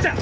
That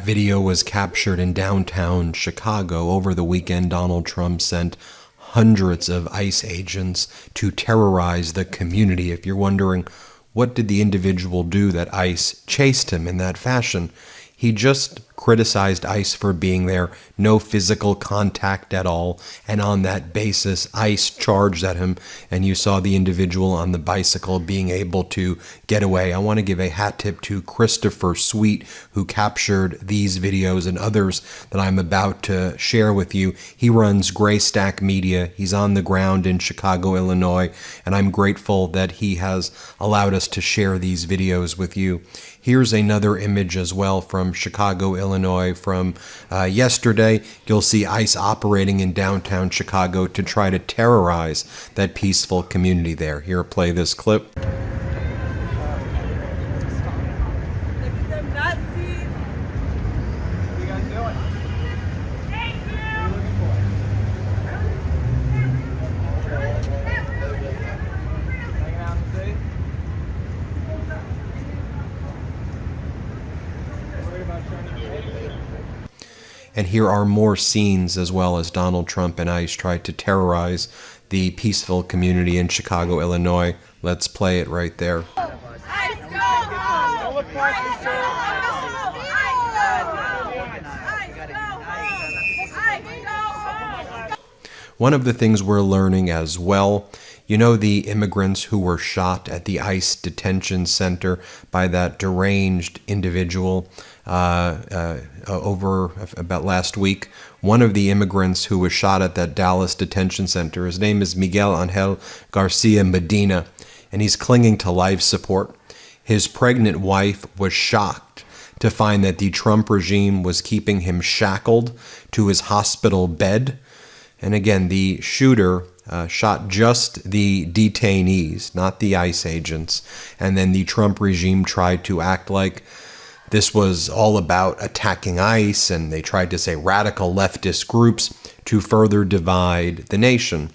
video was captured in downtown Chicago. Over the weekend, Donald Trump sent hundreds of ICE agents to terrorize the community. If you're wondering, what did the individual do that ICE chased him in that fashion? He just criticized ICE for being there, no physical contact at all, and on that basis, ICE charged at him, and you saw the individual on the bicycle being able to get away. I want to give a hat tip to Christopher Sweet, who captured these videos and others that I'm about to share with you. He runs Gray Stack Media. He's on the ground in Chicago, Illinois, and I'm grateful that he has allowed us to share these videos with you. Here's another image as well from Chicago, Illinois from yesterday. You'll see ICE operating in downtown Chicago to try to terrorize that peaceful community there. Here, play this clip. And here are more scenes as well as Donald Trump and ICE tried to terrorize the peaceful community in Chicago, Illinois. Let's play it right there. One of the things we're learning as well, you know, the immigrants who were shot at the ICE detention center by that deranged individual over about last week. One of the immigrants who was shot at that Dallas detention center, his name is Miguel Angel Garcia Medina, and he's clinging to life support. His pregnant wife was shocked to find that the Trump regime was keeping him shackled to his hospital bed. And again, the shooter shot just the detainees, not the ICE agents. And then the Trump regime tried to act like this was all about attacking ICE, and they tried to say radical leftist groups to further divide the nation.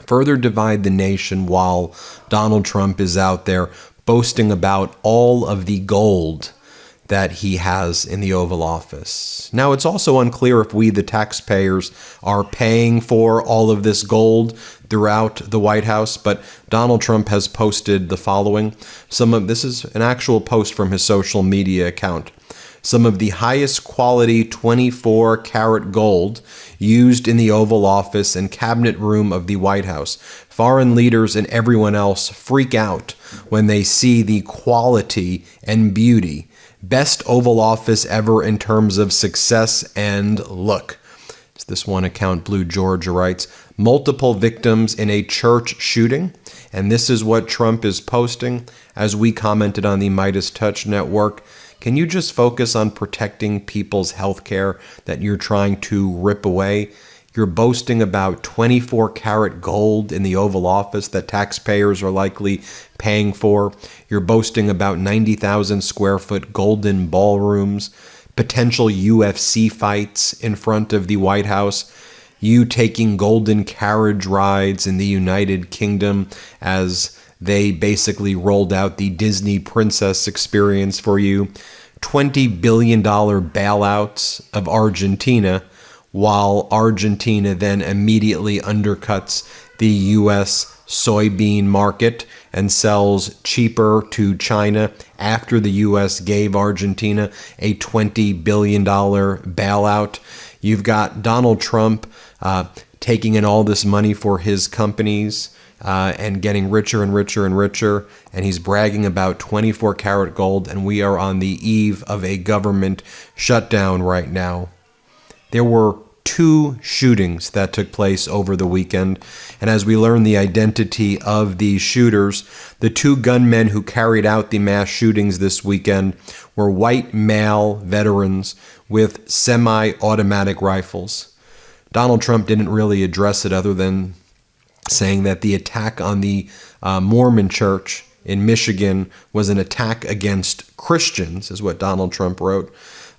Further divide the nation while Donald Trump is out there boasting about all of the gold that he has in the Oval Office. Now, it's also unclear if we, the taxpayers, are paying for all of this gold throughout the White House, but Donald Trump has posted the following. This is an actual post from his social media account. Some of the highest quality 24-karat gold used in the Oval Office and cabinet room of the White House. Foreign leaders and everyone else freak out when they see the quality and beauty. Best Oval Office ever in terms of success and look. As this one account, Blue Georgia, writes, multiple victims in a church shooting. And this is what Trump is posting. As we commented on the MeidasTouch network, can you just focus on protecting people's health care that you're trying to rip away? You're boasting about 24-karat gold in the Oval Office that taxpayers are likely paying for. You're boasting about 90,000 square foot golden ballrooms, potential UFC fights in front of the White House, you taking golden carriage rides in the United Kingdom as they basically rolled out the Disney Princess experience for you, $20 billion bailouts of Argentina, while Argentina then immediately undercuts the U.S. soybean market and sells cheaper to China after the U.S. gave Argentina a $20 billion bailout. You've got Donald Trump taking in all this money for his companies and getting richer and richer and richer, and he's bragging about 24-karat gold, and we are on the eve of a government shutdown right now. There were 2 shootings that took place over the weekend, and as we learn the identity of these shooters, the 2 gunmen who carried out the mass shootings this weekend were white male veterans with semi-automatic rifles. Donald Trump didn't really address it other than saying that the attack on the Mormon church in Michigan was an attack against Christians, is what Donald Trump wrote.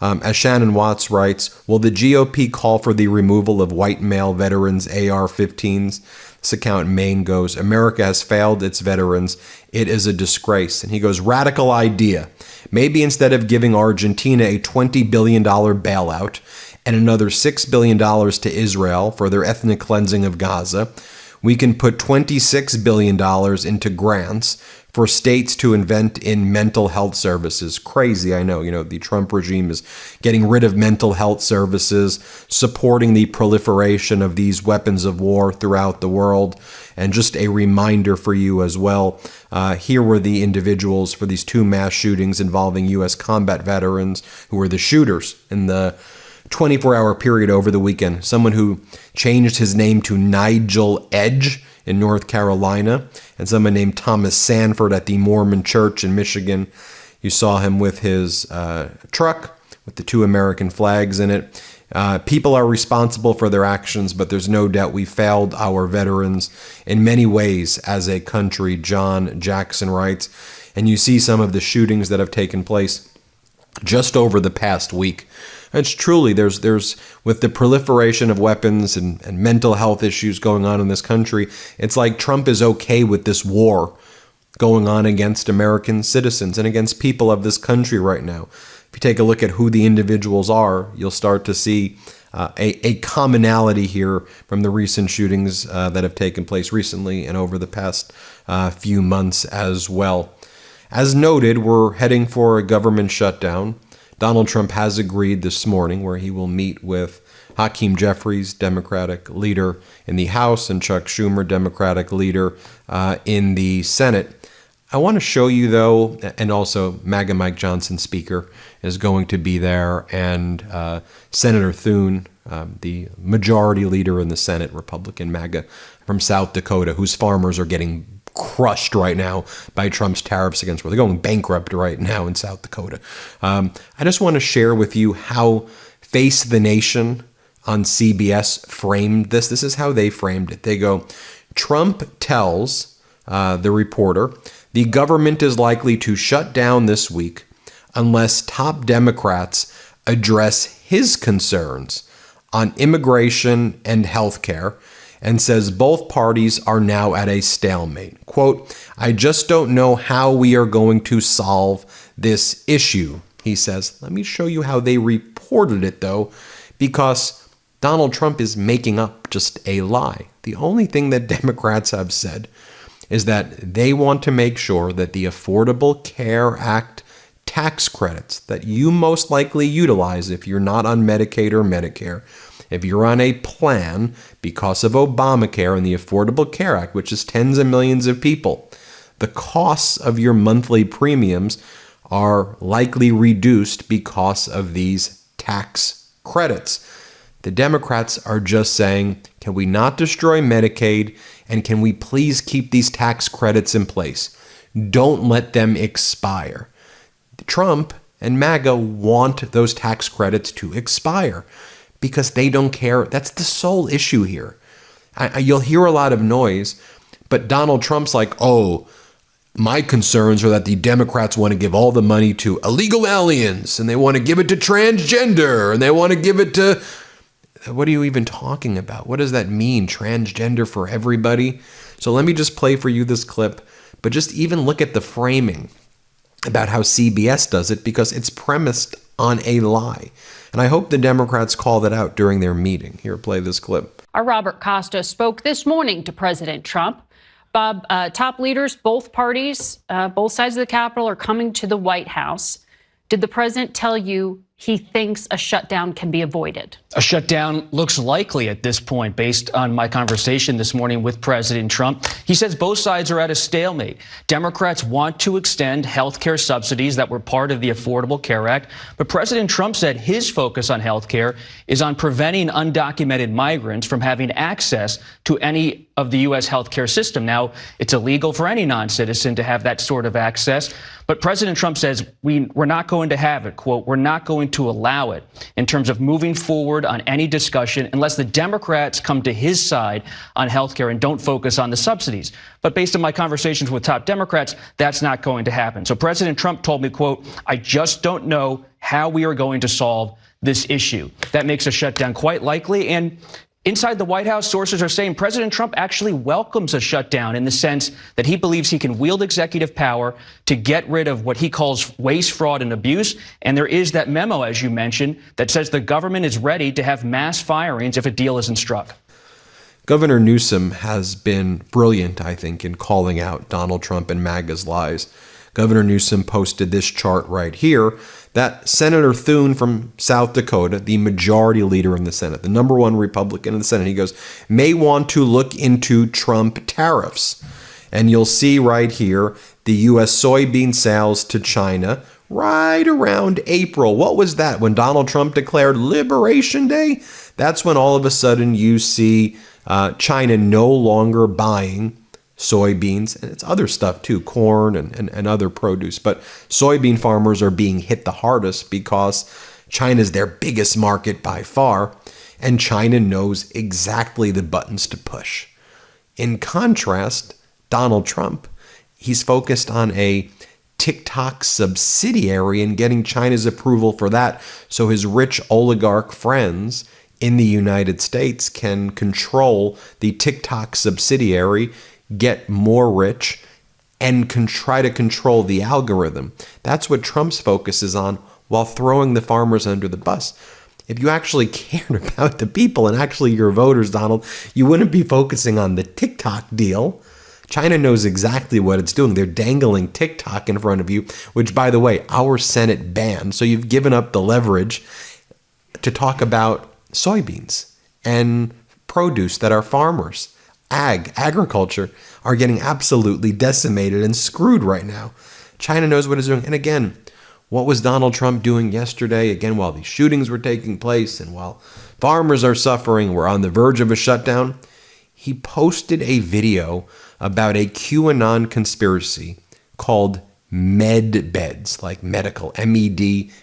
As Shannon Watts writes, will the GOP call for the removal of white male veterans' AR-15s? This account in Maine goes, America has failed its veterans. It is a disgrace. And he goes, radical idea. Maybe instead of giving Argentina a $20 billion bailout and another $6 billion to Israel for their ethnic cleansing of Gaza, we can put $26 billion into grants for states to invest in mental health services. Crazy, I know. The Trump regime is getting rid of mental health services, supporting the proliferation of these weapons of war throughout the world. And just a reminder for you as well, here were the individuals for these two mass shootings involving U.S. combat veterans who were the shooters in the 24-hour period over the weekend. Someone who changed his name to Nigel Edge in North Carolina, and someone named Thomas Sanford at the Mormon Church in Michigan. You saw him with his truck with the two American flags in it. People are responsible for their actions, but there's no doubt we failed our veterans in many ways as a country, John Jackson writes. And you see some of the shootings that have taken place just over the past week. It's truly, there's with the proliferation of weapons and mental health issues going on in this country, it's like Trump is okay with this war going on against American citizens and against people of this country right now. If you take a look at who the individuals are, you'll start to see a commonality here from the recent shootings that have taken place recently and over the past few months as well. As noted, we're heading for a government shutdown. Donald Trump has agreed this morning where he will meet with Hakeem Jeffries, Democratic leader in the House, and Chuck Schumer, Democratic leader in the Senate. I want to show you, though, and also MAGA Mike Johnson, Speaker, is going to be there, and Senator Thune, the majority leader in the Senate, Republican MAGA from South Dakota, whose farmers are getting crushed right now by Trump's tariffs against war. They're going bankrupt right now in South Dakota. I just want to share with you how Face the Nation on CBS framed this. This is how they framed it. They go, Trump tells the reporter, the government is likely to shut down this week unless top Democrats address his concerns on immigration and health care, and says both parties are now at a stalemate. Quote, I just don't know how we are going to solve this issue, he says. Let me show you how they reported it, though, because Donald Trump is making up just a lie. The only thing that Democrats have said is that they want to make sure that the Affordable Care Act tax credits that you most likely utilize if you're not on Medicaid or Medicare, if you're on a plan because of Obamacare and the Affordable Care Act, which is tens of millions of people, the costs of your monthly premiums are likely reduced because of these tax credits. The Democrats are just saying, can we not destroy Medicaid, and can we please keep these tax credits in place? Don't let them expire. Trump and MAGA want those tax credits to expire because they don't care. That's the sole issue here. You'll hear a lot of noise, but Donald Trump's like, oh, my concerns are that the Democrats want to give all the money to illegal aliens, and they want to give it to transgender, and they want to give it to... What are you even talking about? What does that mean, transgender for everybody? So let me just play for you this clip, but just even look at the framing about how CBS does it, because it's premised on a lie. And I hope the Democrats call that out during their meeting. Here, play this clip. Our Robert Costa spoke this morning to President Trump. Bob, top leaders, both parties, both sides of the Capitol are coming to the White House. Did the president tell you he thinks a shutdown can be avoided? A shutdown looks likely at this point, based on my conversation this morning with President Trump. He says both sides are at a stalemate. Democrats want to extend health care subsidies that were part of the Affordable Care Act, but President Trump said his focus on health care is on preventing undocumented migrants from having access to any of the U.S. health care system. Now, it's illegal for any non-citizen to have that sort of access, but President Trump says we're not going to have it. Quote, we're not going to allow it in terms of moving forward on any discussion unless the Democrats come to his side on health care and don't focus on the subsidies. But based on my conversations with top Democrats, that's not going to happen. So President Trump told me, quote, I just don't know how we are going to solve this issue. That makes a shutdown quite likely. And inside the White House, sources are saying President Trump actually welcomes a shutdown in the sense that he believes he can wield executive power to get rid of what he calls waste, fraud, and abuse. And there is that memo, as you mentioned, that says the government is ready to have mass firings if a deal isn't struck. Governor Newsom has been brilliant, I think, in calling out Donald Trump and MAGA's lies. Governor Newsom posted this chart right here that Senator Thune from South Dakota, the majority leader in the Senate, the number one Republican in the Senate, he goes, may want to look into Trump tariffs. And you'll see right here the U.S. soybean sales to China right around April. What was that? When Donald Trump declared Liberation Day? That's when all of a sudden you see China no longer buying soybeans, and it's other stuff too, corn and other produce. But soybean farmers are being hit the hardest because China's their biggest market by far, and China knows exactly the buttons to push. In contrast, Donald Trump, he's focused on a TikTok subsidiary and getting China's approval for that so his rich oligarch friends in the United States can control the TikTok subsidiary, get more rich, and can try to control the algorithm. That's what Trump's focus is on while throwing the farmers under the bus. If you actually cared about the people and actually your voters, Donald, you wouldn't be focusing on the TikTok deal. China knows exactly what it's doing. They're dangling TikTok in front of you, which, by the way, our Senate banned. So you've given up the leverage to talk about soybeans and produce that our farmers, agriculture, are getting absolutely decimated and screwed right now. China knows what it's doing. And again, what was Donald Trump doing yesterday? Again, while these shootings were taking place and while farmers are suffering, we're on the verge of a shutdown. He posted a video about a QAnon conspiracy called MedBeds, like medical, MEDBEDS.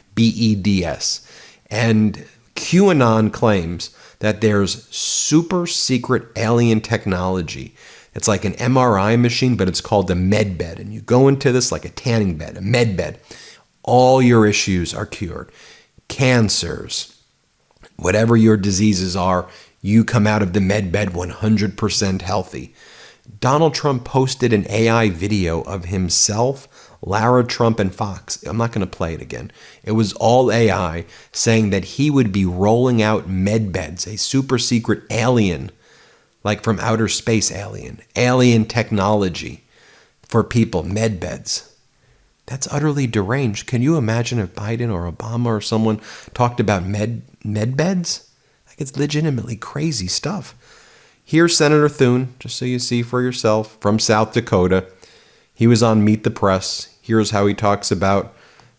And QAnon claims that there's super secret alien technology. It's like an MRI machine, but it's called a MedBed. And you go into this like a tanning bed, a MedBed. All your issues are cured. Cancers, whatever your diseases are, you come out of the MedBed 100% healthy. Donald Trump posted an AI video of himself, Lara Trump, and Fox. I'm not going to play it again. It was all AI saying that he would be rolling out MedBeds, a super secret alien, like from outer space alien technology for people, MedBeds. That's utterly deranged. Can you imagine if Biden or Obama or someone talked about MedBeds? Like, it's legitimately crazy stuff. Here's Senator Thune, just so you see for yourself, from South Dakota. He was on Meet the Press. Here's how he talks about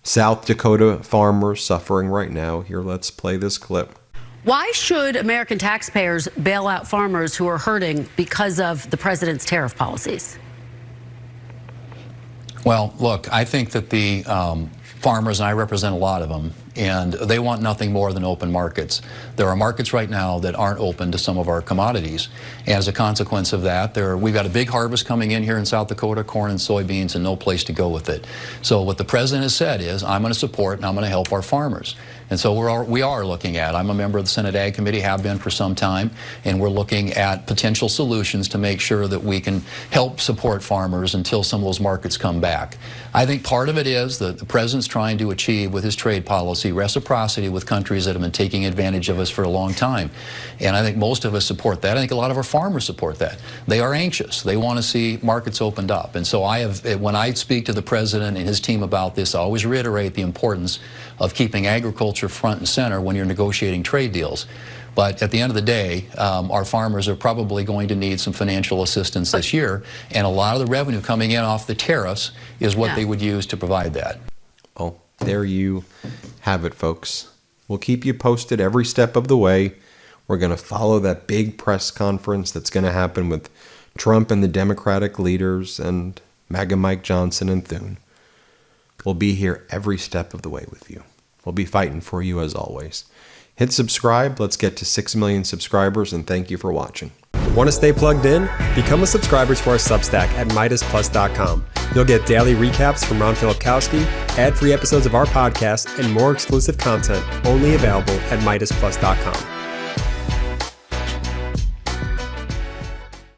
South Dakota farmers suffering right now. Here, let's play this clip. Why should American taxpayers bail out farmers who are hurting because of the president's tariff policies? Well, look, I think that the farmers, and I represent a lot of them, and they want nothing more than open markets. There are markets right now that aren't open to some of our commodities. As a consequence of that, we've got a big harvest coming in here in South Dakota, corn and soybeans, and no place to go with it. So what the president has said is, I'm going to support and I'm going to help our farmers. And so we are looking at, I'm a member of the Senate Ag Committee, have been for some time, and we're looking at potential solutions to make sure that we can help support farmers until some of those markets come back. I think part of it is that the president's trying to achieve with his trade policy reciprocity with countries that have been taking advantage of us for a long time. And I think most of us support that. I think a lot of our farmers support that. They are anxious. They want to see markets opened up. And so when I speak to the president and his team about this, I always reiterate the importance of keeping agriculture front and center when you're negotiating trade deals. But at the end of the day, our farmers are probably going to need some financial assistance this year, and a lot of the revenue coming in off the tariffs is what they would use to provide that. Well, there you have it, folks. We'll keep you posted every step of the way. We're going to follow that big press conference that's going to happen with Trump and the Democratic leaders and MAGA Mike Johnson and Thune. We'll be here every step of the way with you. We'll be fighting for you as always. Hit subscribe. Let's get to 6 million subscribers, and thank you for watching. Want to stay plugged in? Become a subscriber to our Substack at MeidasPlus.com. You'll get daily recaps from Ron Filipkowski, ad-free episodes of our podcast, and more exclusive content only available at MeidasPlus.com.